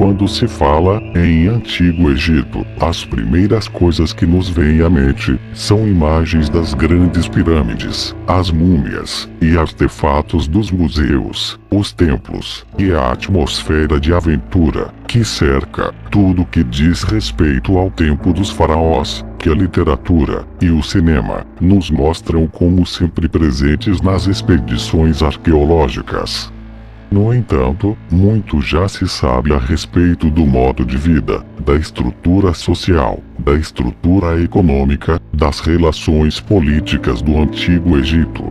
Quando se fala em Antigo Egito, as primeiras coisas que nos vêm à mente são imagens das grandes pirâmides, as múmias e artefatos dos museus, os templos e a atmosfera de aventura que cerca tudo que diz respeito ao tempo dos faraós, que a literatura e o cinema nos mostram como sempre presentes nas expedições arqueológicas. No entanto, muito já se sabe a respeito do modo de vida, da estrutura social, da estrutura econômica, das relações políticas do Antigo Egito.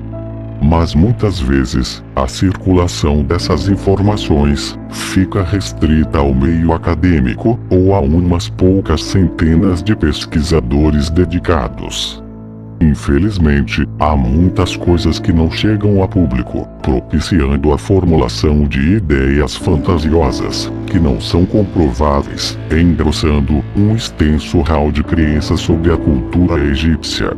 Mas muitas vezes, a circulação dessas informações fica restrita ao meio acadêmico ou a umas poucas centenas de pesquisadores dedicados. Infelizmente, há muitas coisas que não chegam a público, propiciando a formulação de ideias fantasiosas, que não são comprováveis, engrossando um extenso hall de crenças sobre a cultura egípcia.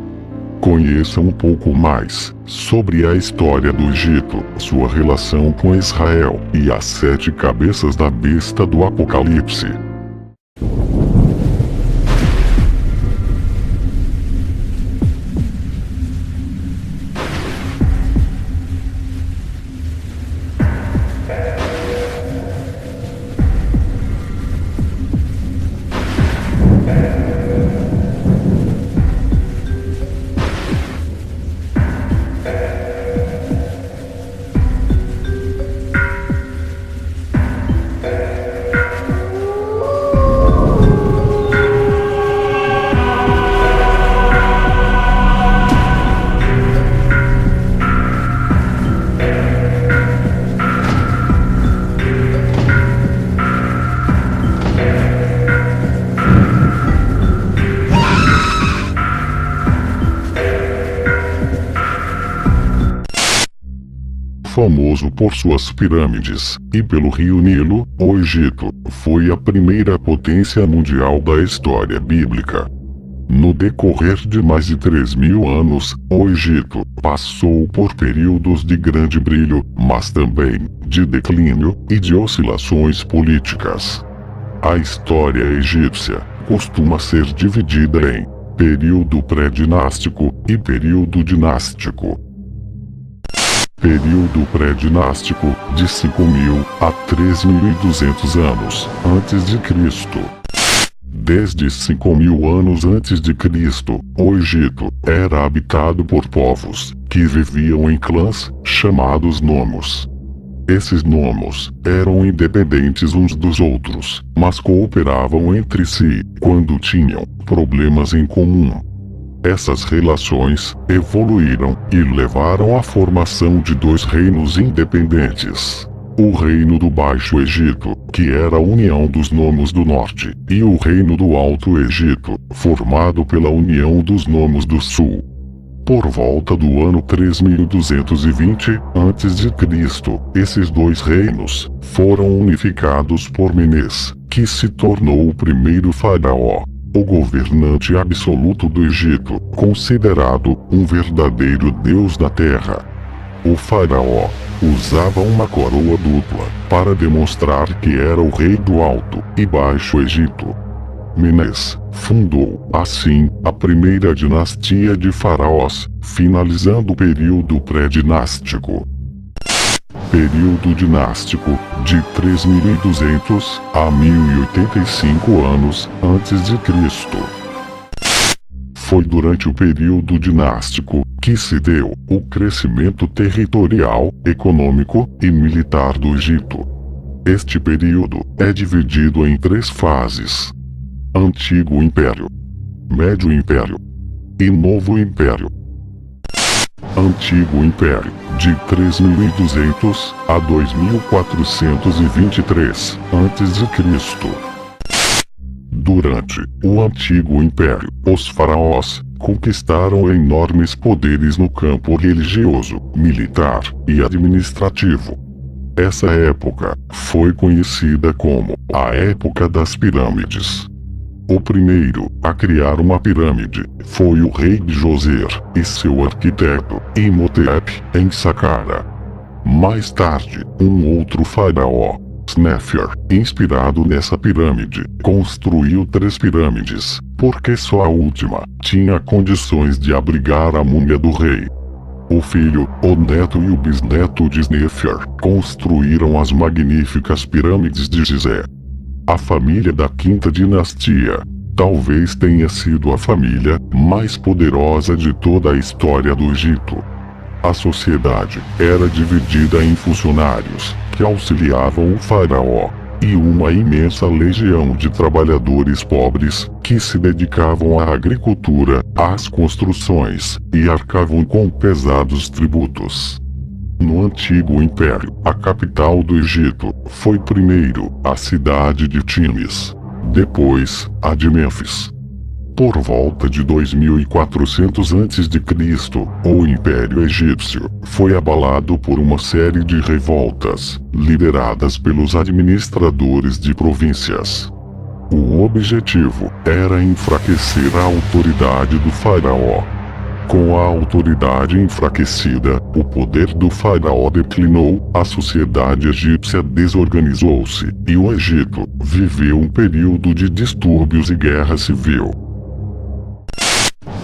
Conheça um pouco mais sobre a história do Egito, sua relação com Israel e as 7 cabeças da besta do Apocalipse. Famoso por suas pirâmides e pelo rio Nilo, o Egito foi a primeira potência mundial da história bíblica. No decorrer de mais de 3.000 anos, o Egito passou por períodos de grande brilho, mas também de declínio e de oscilações políticas. A história egípcia costuma ser dividida em período pré-dinástico e período dinástico. Período pré-dinástico, de 5.000 a 3.200 anos antes de Cristo. Desde 5.000 anos antes de Cristo, o Egito era habitado por povos que viviam em clãs chamados nomos. Esses nomos eram independentes uns dos outros, mas cooperavam entre si quando tinham problemas em comum. Essas relações evoluíram e levaram à formação de 2 reinos independentes. O Reino do Baixo Egito, que era a união dos nomos do norte, e o Reino do Alto Egito, formado pela união dos nomos do sul. Por volta do ano 3220 a.C., esses 2 reinos foram unificados por Menes, que se tornou o primeiro faraó, o governante absoluto do Egito, considerado um verdadeiro deus da terra. O faraó usava uma coroa dupla para demonstrar que era o rei do Alto e Baixo Egito. Menes fundou, assim, a primeira dinastia de faraós, finalizando o período pré-dinástico. Período dinástico, de 3.200 a 1.085 anos antes de Cristo. Foi durante o período dinástico que se deu o crescimento territorial, econômico e militar do Egito. Este período é dividido em 3 fases: Antigo Império, Médio Império e Novo Império. Antigo Império, de 3.200 a 2.423 a.C. Durante o Antigo Império, os faraós conquistaram enormes poderes no campo religioso, militar e administrativo. Essa época foi conhecida como a Época das Pirâmides. O primeiro a criar uma pirâmide foi o rei Djoser e seu arquiteto Imhotep em Saqqara. Mais tarde, um outro faraó, Snefer, inspirado nessa pirâmide, construiu 3 pirâmides, porque só a última tinha condições de abrigar a múmia do rei. O filho, o neto e o bisneto de Snefer construíram as magníficas pirâmides de Gizé. A família da quinta dinastia talvez tenha sido a família mais poderosa de toda a história do Egito. A sociedade era dividida em funcionários, que auxiliavam o faraó, e uma imensa legião de trabalhadores pobres, que se dedicavam à agricultura, às construções, e arcavam com pesados tributos. No Antigo Império, a capital do Egito foi primeiro a cidade de Times, depois a de Mênfis. Por volta de 2400 a.C., o Império Egípcio foi abalado por uma série de revoltas, lideradas pelos administradores de províncias. O objetivo era enfraquecer a autoridade do faraó. Com a autoridade enfraquecida, o poder do faraó declinou, a sociedade egípcia desorganizou-se, e o Egito viveu um período de distúrbios e guerra civil.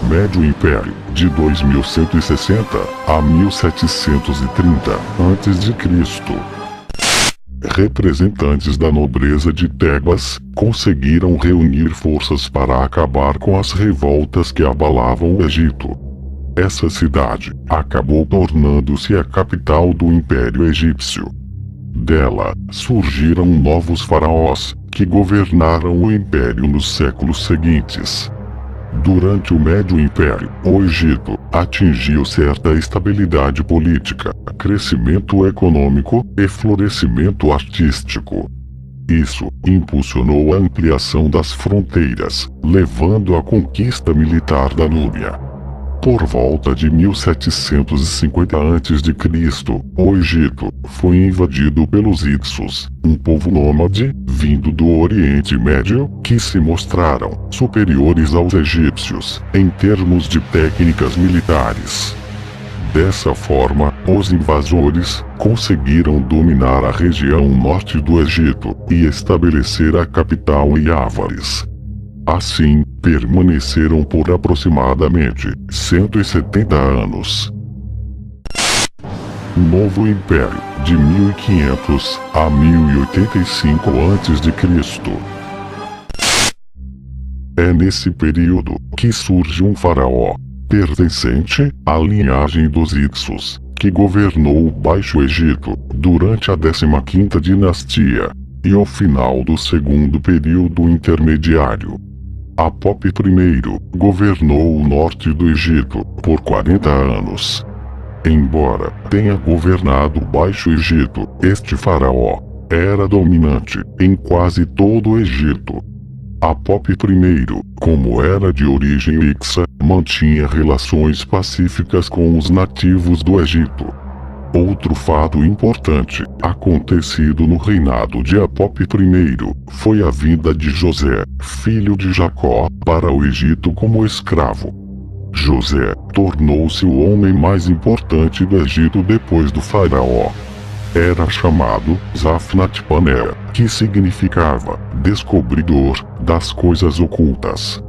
Médio Império, de 2160 a 1730 a.C. Representantes da nobreza de Tebas conseguiram reunir forças para acabar com as revoltas que abalavam o Egito. Essa cidade acabou tornando-se a capital do Império Egípcio. Dela surgiram novos faraós, que governaram o Império nos séculos seguintes. Durante o Médio Império, o Egito atingiu certa estabilidade política, crescimento econômico e florescimento artístico. Isso impulsionou a ampliação das fronteiras, levando à conquista militar da Núbia. Por volta de 1750 a.C., o Egito foi invadido pelos Hicsos, um povo nômade, vindo do Oriente Médio, que se mostraram superiores aos egípcios, em termos de técnicas militares. Dessa forma, os invasores conseguiram dominar a região norte do Egito e estabelecer a capital em Ávaris. Assim, permaneceram por aproximadamente 170 anos. Novo Império, de 1500 a 1085 a.C. É nesse período que surge um faraó, pertencente à linhagem dos Hicsos, que governou o Baixo Egito durante a 15ª dinastia e ao final do segundo período intermediário. Apop I governou o norte do Egito por 40 anos. Embora tenha governado o Baixo Egito, este faraó era dominante em quase todo o Egito. Apop I, como era de origem Hicsa, mantinha relações pacíficas com os nativos do Egito. Outro fato importante acontecido no reinado de Apop I foi a vinda de José, filho de Jacó, para o Egito como escravo. José tornou-se o homem mais importante do Egito depois do faraó. Era chamado Zafnat-Paner, que significava descobridor das coisas ocultas.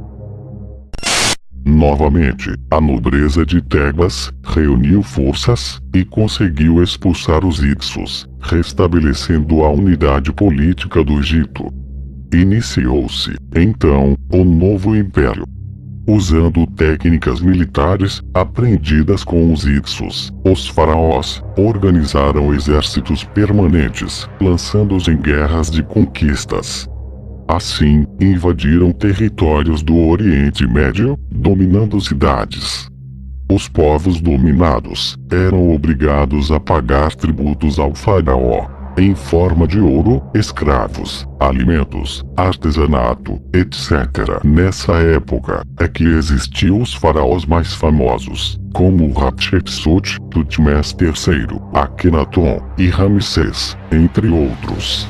Novamente, a nobreza de Tebas reuniu forças e conseguiu expulsar os Hicsos, restabelecendo a unidade política do Egito. Iniciou-se, então, o novo império. Usando técnicas militares aprendidas com os Hicsos, os faraós organizaram exércitos permanentes, lançando-os em guerras de conquistas. Assim, invadiram territórios do Oriente Médio, dominando cidades. Os povos dominados eram obrigados a pagar tributos ao faraó, em forma de ouro, escravos, alimentos, artesanato, etc. Nessa época é que existiam os faraós mais famosos, como Hatshepsut, Tutmés III, Akhenaton e Ramsés, entre outros.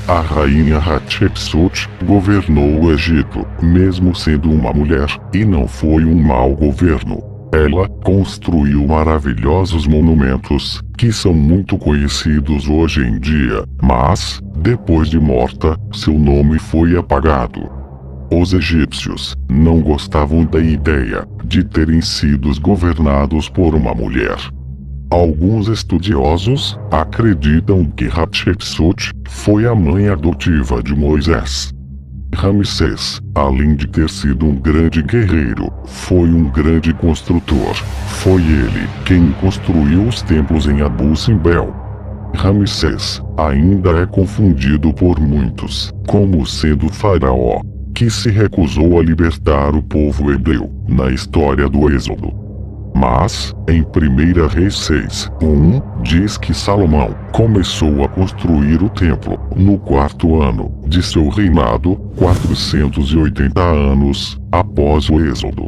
A rainha Hatshepsut governou o Egito, mesmo sendo uma mulher, e não foi um mau governo. Ela construiu maravilhosos monumentos, que são muito conhecidos hoje em dia, mas, depois de morta, seu nome foi apagado. Os egípcios não gostavam da ideia de terem sido governados por uma mulher. Alguns estudiosos acreditam que Hatshepsut foi a mãe adotiva de Moisés. Ramsés, além de ter sido um grande guerreiro, foi um grande construtor. Foi ele quem construiu os templos em Abu Simbel. Ramsés ainda é confundido por muitos como sendo o faraó que se recusou a libertar o povo hebreu na história do Êxodo. Mas, em 1 Reis 6:1, diz que Salomão começou a construir o templo no 4º ano de seu reinado, 480 anos após o Êxodo.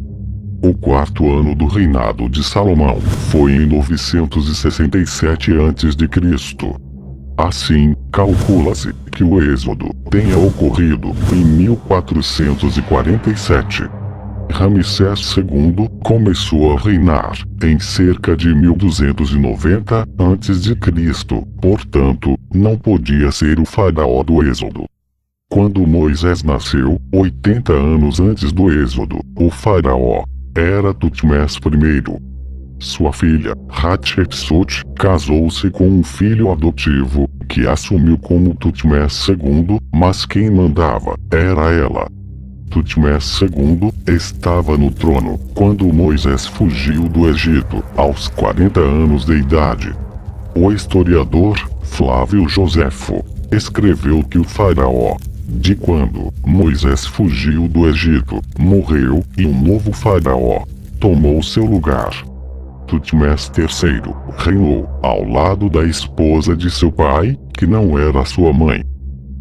O 4º ano do reinado de Salomão foi em 967 a.C. Assim, calcula-se que o Êxodo tenha ocorrido em 1447. Ramsés II começou a reinar em cerca de 1290 a.C., portanto, não podia ser o faraó do Êxodo. Quando Moisés nasceu, 80 anos antes do Êxodo, o faraó era Tutmés I. Sua filha, Hatshepsut, casou-se com um filho adotivo, que assumiu como Tutmés II, mas quem mandava era ela. Tutmés II estava no trono quando Moisés fugiu do Egito, aos 40 anos de idade. O historiador Flávio Joséfo escreveu que o faraó, de quando Moisés fugiu do Egito, morreu e um novo faraó tomou seu lugar. Tutmés III reinou ao lado da esposa de seu pai, que não era sua mãe.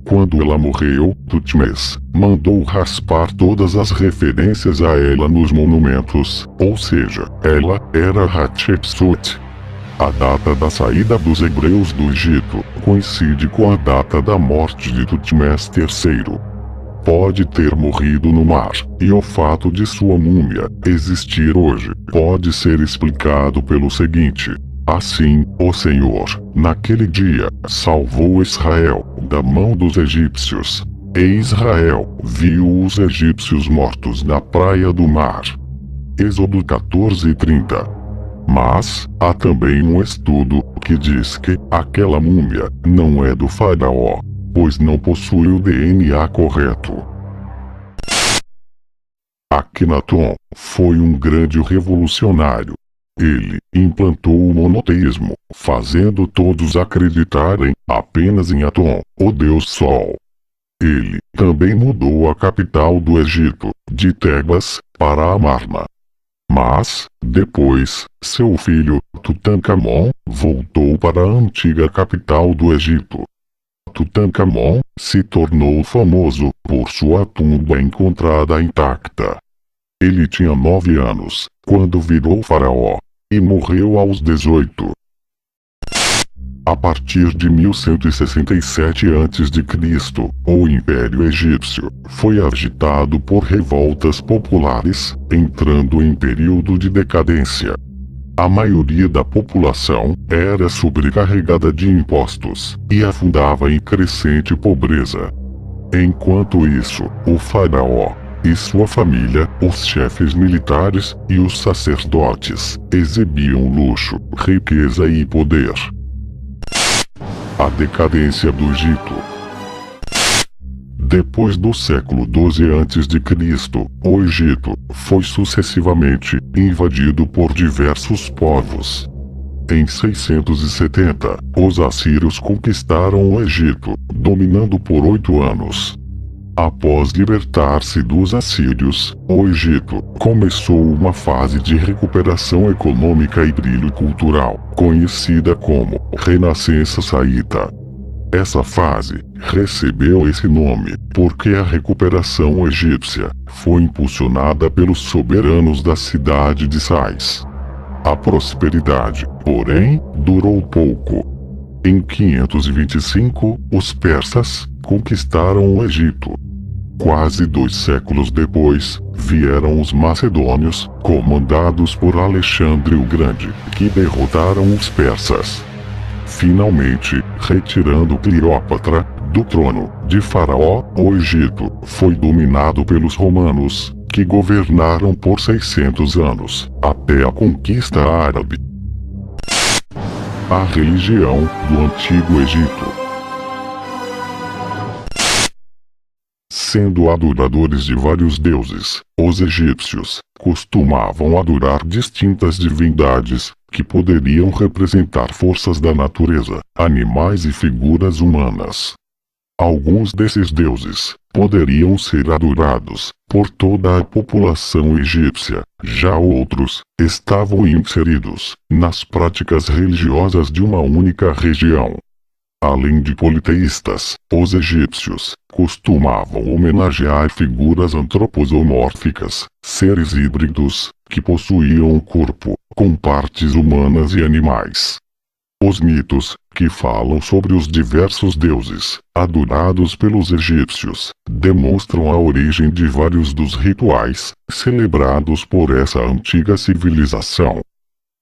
Quando ela morreu, Tutmés mandou raspar todas as referências a ela nos monumentos, ou seja, ela era Hatshepsut. A data da saída dos hebreus do Egito coincide com a data da morte de Tutmés III. Pode ter morrido no mar, e o fato de sua múmia existir hoje pode ser explicado pelo seguinte: assim, o Senhor, naquele dia, salvou Israel da mão dos egípcios. E Israel viu os egípcios mortos na praia do mar. Êxodo 14:30. Mas, há também um estudo que diz que aquela múmia não é do faraó, pois não possui o DNA correto. Akhenaton foi um grande revolucionário. Ele implantou o monoteísmo, fazendo todos acreditarem apenas em Aton, o deus Sol. Ele também mudou a capital do Egito, de Tebas, para Amarna. Mas, depois, seu filho, Tutankhamon, voltou para a antiga capital do Egito. Tutankhamon se tornou famoso por sua tumba encontrada intacta. Ele tinha 9 anos, quando virou faraó, e morreu aos 18. A partir de 1167 a.C., o Império Egípcio foi agitado por revoltas populares, entrando em período de decadência. A maioria da população era sobrecarregada de impostos e afundava em crescente pobreza. Enquanto isso, o faraó e sua família, os chefes militares e os sacerdotes exibiam luxo, riqueza e poder. A decadência do Egito. Depois do século XII a.C., o Egito foi sucessivamente invadido por diversos povos. Em 670, os assírios conquistaram o Egito, dominando por 8 anos. Após libertar-se dos assírios, o Egito começou uma fase de recuperação econômica e brilho cultural, conhecida como Renascença Saíta. Essa fase recebeu esse nome porque a recuperação egípcia foi impulsionada pelos soberanos da cidade de Sais. A prosperidade, porém, durou pouco. Em 525, os persas conquistaram o Egito. Quase 2 séculos depois, vieram os macedônios, comandados por Alexandre o Grande, que derrotaram os persas. Finalmente, retirando Cleópatra do trono de Faraó, o Egito foi dominado pelos romanos, que governaram por 600 anos, até a conquista árabe. A religião do Antigo Egito. Sendo adoradores de vários deuses, os egípcios costumavam adorar distintas divindades, que poderiam representar forças da natureza, animais e figuras humanas. Alguns desses deuses poderiam ser adorados por toda a população egípcia, já outros estavam inseridos nas práticas religiosas de uma única região. Além de politeístas, os egípcios costumavam homenagear figuras antropomórficas, seres híbridos, que possuíam um corpo com partes humanas e animais. Os mitos, que falam sobre os diversos deuses adorados pelos egípcios, demonstram a origem de vários dos rituais celebrados por essa antiga civilização.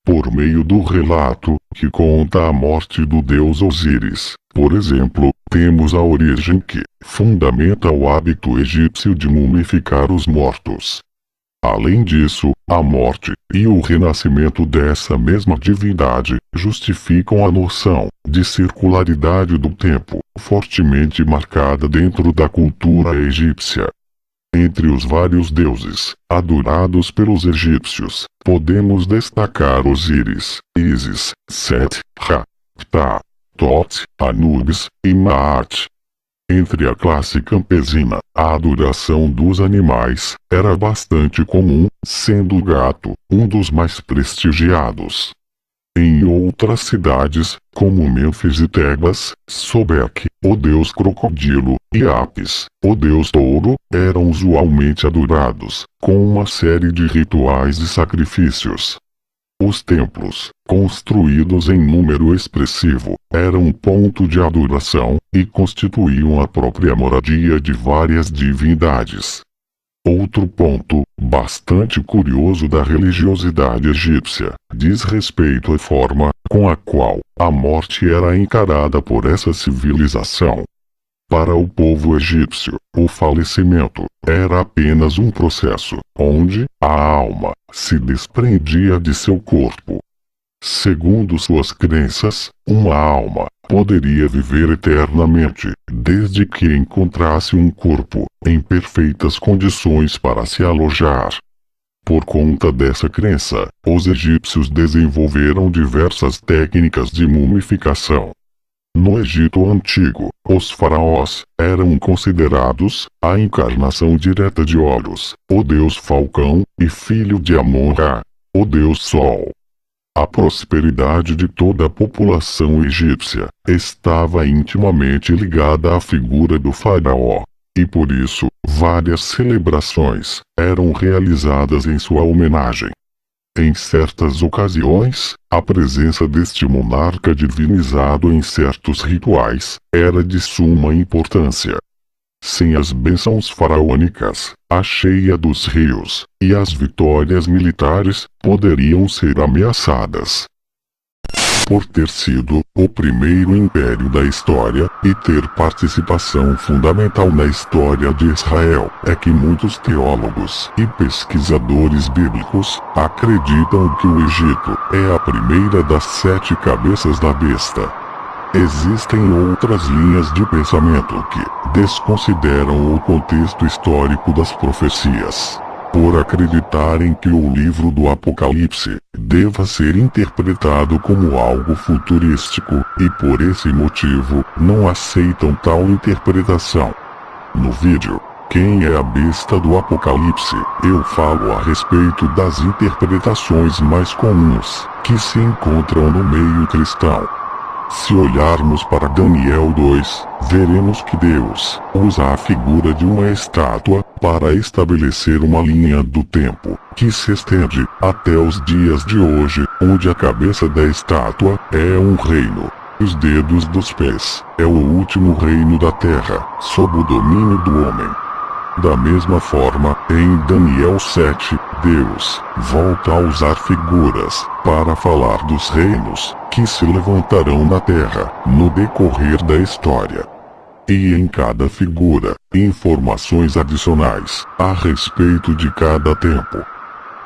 Por meio do relato que conta a morte do deus Osíris, por exemplo, temos a origem que fundamenta o hábito egípcio de mumificar os mortos. Além disso, a morte e o renascimento dessa mesma divindade justificam a noção de circularidade do tempo, fortemente marcada dentro da cultura egípcia. Entre os vários deuses adorados pelos egípcios, podemos destacar Osíris, Ísis, Set, Ra, Ptah, Tot, Anubis e Maat. Entre a classe campesina, a adoração dos animais era bastante comum, sendo o gato um dos mais prestigiados. Em outras cidades, como Mênfis e Tebas, Sobek, o deus crocodilo, e Apis, o deus touro, eram usualmente adorados, com uma série de rituais e sacrifícios. Os templos, construídos em número expressivo, eram um ponto de adoração, e constituíam a própria moradia de várias divindades. Outro ponto, bastante curioso da religiosidade egípcia, diz respeito à forma com a qual a morte era encarada por essa civilização. Para o povo egípcio, o falecimento era apenas um processo, onde a alma se desprendia de seu corpo. Segundo suas crenças, uma alma poderia viver eternamente, desde que encontrasse um corpo em perfeitas condições para se alojar. Por conta dessa crença, os egípcios desenvolveram diversas técnicas de mumificação. No Egito Antigo, os faraós eram considerados a encarnação direta de Horus, o deus Falcão, e filho de Amon-Ra, o deus Sol. A prosperidade de toda a população egípcia estava intimamente ligada à figura do faraó, e por isso, várias celebrações eram realizadas em sua homenagem. Em certas ocasiões, a presença deste monarca divinizado em certos rituais era de suma importância. Sem as bênçãos faraônicas, a cheia dos rios e as vitórias militares poderiam ser ameaçadas. Por ter sido o primeiro império da história e ter participação fundamental na história de Israel, é que muitos teólogos e pesquisadores bíblicos acreditam que o Egito é a primeira das 7 cabeças da besta. Existem outras linhas de pensamento que desconsideram o contexto histórico das profecias, por acreditarem que o livro do Apocalipse deva ser interpretado como algo futurístico, e por esse motivo não aceitam tal interpretação. No vídeo Quem é a Besta do Apocalipse, eu falo a respeito das interpretações mais comuns que se encontram no meio cristão. Se olharmos para Daniel 2, veremos que Deus usa a figura de uma estátua para estabelecer uma linha do tempo, que se estende até os dias de hoje, onde a cabeça da estátua é um reino. Os dedos dos pés é o último reino da terra, sob o domínio do homem. Da mesma forma, em Daniel 7, Deus volta a usar figuras para falar dos reinos que se levantarão na terra no decorrer da história. E em cada figura, informações adicionais a respeito de cada tempo.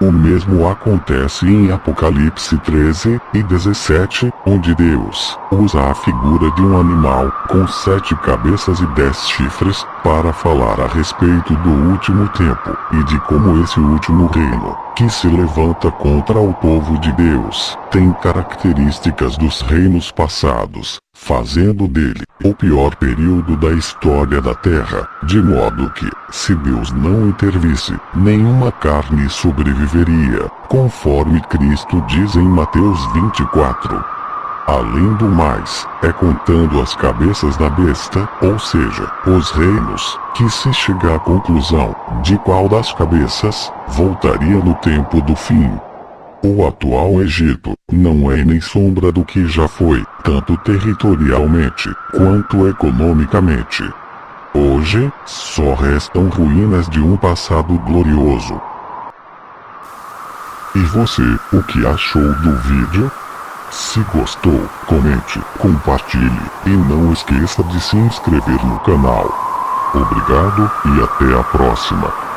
O mesmo acontece em Apocalipse 13 e 17, onde Deus usa a figura de um animal com 7 cabeças e 10 chifres para falar a respeito do último tempo e de como esse último reino, que se levanta contra o povo de Deus, tem características dos reinos passados, fazendo dele o pior período da história da Terra, de modo que, se Deus não intervisse, nenhuma carne sobreviveria, conforme Cristo diz em Mateus 24. Além do mais, é contando as cabeças da besta, ou seja, os reinos, que se chega à conclusão de qual das cabeças voltaria no tempo do fim. O atual Egito não é nem sombra do que já foi, tanto territorialmente quanto economicamente. Hoje, só restam ruínas de um passado glorioso. E você, o que achou do vídeo? Se gostou, comente, compartilhe e não esqueça de se inscrever no canal. Obrigado e até a próxima.